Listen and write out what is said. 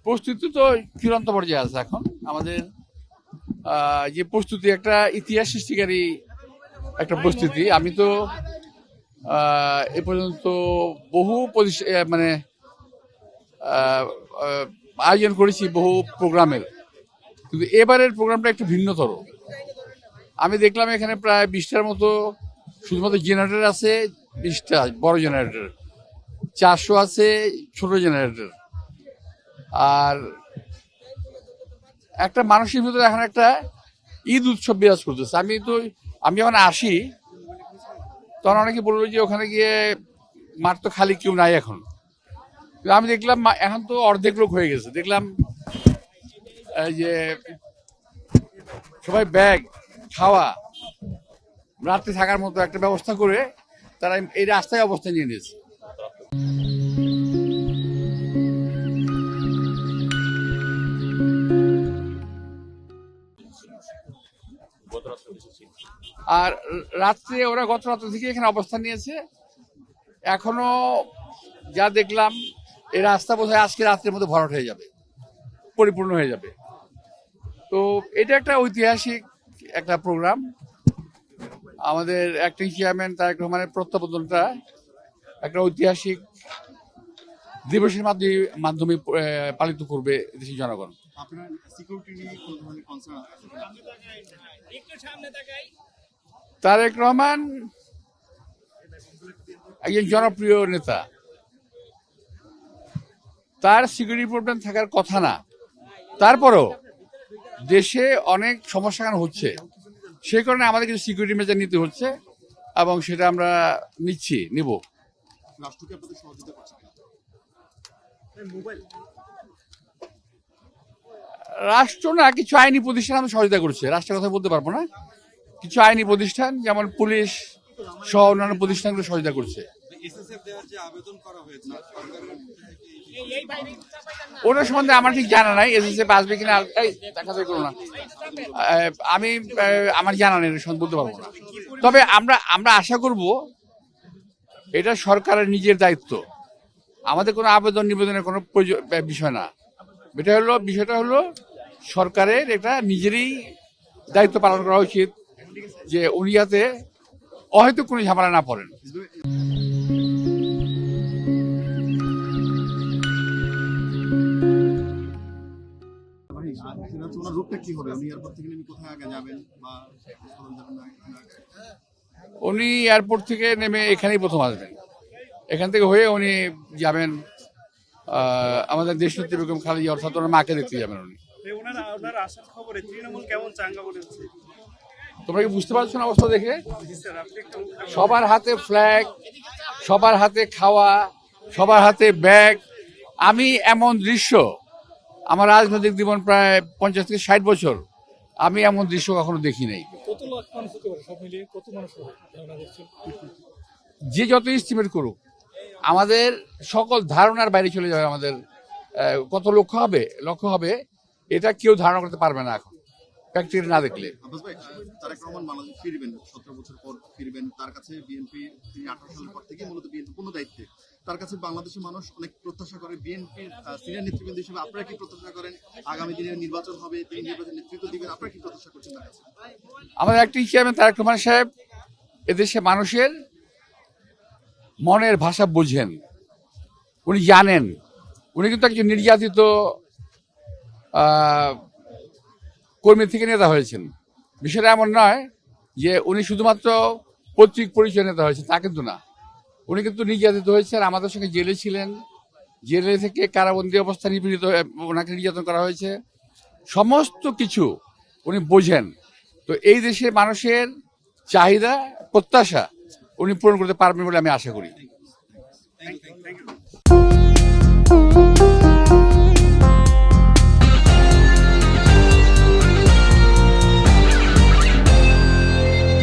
প্রস্তুতি তো চূড়ান্ত পর্যায়ে আছে। এখন আমাদের যে প্রস্তুতি একটা ইতিহাস সৃষ্টিকারী একটা প্রস্তুতি। আমি তো এ পর্যন্ত বহু মানে আয়োজন করেছি বহু প্রোগ্রামের, কিন্তু এবারের প্রোগ্রামটা একটু ভিন্নতর। আমি দেখলাম এখানে প্রায় 20টার মতো শুধুমাত্র জেনারেটর আছে, 20টা বড় জেনারেটর, 400 আছে ছোট জেনারেটর। আর একটা মানুষের ভিতরে এখন একটা ঈদ উৎসব বিরাজ করতেছে। আমি যখন আসি তখন অনেকে বললো যে ওখানে গিয়ে মাঠ তো খালি, কেউ নাই এখন। আমি দেখলাম এখন তো অর্ধেক লোক হয়ে গেছে। দেখলাম যে সবাই ব্যাগ, খাওয়া, রাত্রে থাকার মতো একটা ব্যবস্থা করে তারা এই রাস্তায় অবস্থান নিয়ে নিয়েছে। আর রাত্রে ওরা গত রাত্রে থেকে এখানে অবস্থান নিয়েছে। এখনো যা দেখলাম এই রাস্তা বোধহয় আজকে রাত্রের মধ্যে ভরাট হয়ে যাবে, পরিপূর্ণ হয়ে যাবে। তো এটা একটা ঐতিহাসিক একটা প্রোগ্রাম। আমাদের অ্যাক্টিং চেয়ারম্যান তারেক রহমানের প্রত্যাবর্তনটা একটা ঐতিহাসিক দিবসের মাধ্যমে পালিত করবে দেশের জনগণ। তারেক রহমান একজন জনপ্রিয় নেতা, তার সিকিউরিটি প্রবলেম থাকার কথা না। তারপরও দেশে অনেক সমস্যা হচ্ছে, সেই কারণে আমাদের কিছু সিকিউরিটি মেজার নিতে হচ্ছে এবং সেটা আমরা নিব। রাষ্ট্র না, কিছু আইনি প্রতিষ্ঠান আমাদের সহযোগিতা করছে। রাষ্ট্রের কথা বলতে পারবো না, কিছু আইনি প্রতিষ্ঠান যেমন পুলিশ সহ অন্যান্য প্রতিষ্ঠানগুলো সহযোগিতা করছে। ওটার সম্বন্ধে আমার ঠিক জানা নাই, এসএসএফ আসবে কিনা দেখা যায় করো না। আমার জানা নেই, বলতে পারবো না। তবে আমরা আশা করব এটা সরকারের নিজের দায়িত্ব, আমাদের কোনো আবেদন নিবেদনের কোনো বিষয় না। বিষয়টা হলো সরকারের এটা নিজেরই দায়িত্ব পালন করা উচিত, যে উনি যাতে হয়তো কোনো ঝামেলা না পড়েন। উনি এয়ারপোর্ট থেকে নেমে এখানেই প্রথম আসবেন। এখান থেকে হয়ে উনি যাবেন আমাদের দেশনেত্রী বেগম খালেদা, অর্থাৎ ওনার মাকে দেখতে যাবেন উনি। তোমরা কি বুঝতে পারছো না অবস্থা দেখে? সবার হাতে ফ্ল্যাগ, সবার হাতে খাওয়া, সবার হাতে ব্যাগ। আমি এমন দৃশ্য আমার রাজনৈতিক জীবন প্রায় 50 থেকে 60 বছর, আমি এমন দৃশ্য কখনো দেখি নাই। যে যত এস্টিমেট করুক, আমাদের সকল ধারণার বাইরে চলে যাবে। আমাদের কত লক্ষ্য হবে এটা কেউ ধারণা করতে পারবে না এখন প্র্যাকটিক্যালি না দেখলে। তারেক রহমান বাংলাদেশ ফিরবেন, 17 বছর পর ফিরবেন। তার কাছে বিএনপি, তিনি 18 সালের পর থেকে মূলত বিএনপি পূর্ণ দায়িত্বে। তার কাছে বাংলাদেশের মানুষ অনেক প্রত্যাশা করে। বিএনপির সিনিয়র নেতৃবৃন্দ হিসেবে আপনারা কি প্রত্যাশা করেন? আগামী দিনে নির্বাচন হবে, তিনি নির্বাচন নেতৃত্ব দিবেন, আপনারা কি প্রত্যাশা করছেন তার কাছে? আমাদের অ্যাক্টিং চেয়ারম্যান তারেক রহমান সাহেব এদেশে মানুষের মনের ভাষা বোঝেন, উনি জানেন। উনি কিন্তু একজন নির্যাতিত কর্মী থেকে নেতা হয়েছেন। বিষয়টা এমন নয় যে উনি শুধুমাত্র পৈতৃক পরিচয় নেতা হয়েছেন, তা কিন্তু না। উনি কিন্তু নির্যাতিত হয়েছেন, আমাদের সঙ্গে জেলে ছিলেন, জেলে থেকে কারাবন্দী অবস্থা নিপীড়িত, ওনাকে নির্যাতন করা হয়েছে। সমস্ত কিছু উনি বোঝেন। তো এই দেশের মানুষের চাহিদা, প্রত্যাশা উনি পূরণ করতে পারবেন বলে আমি আশা করি।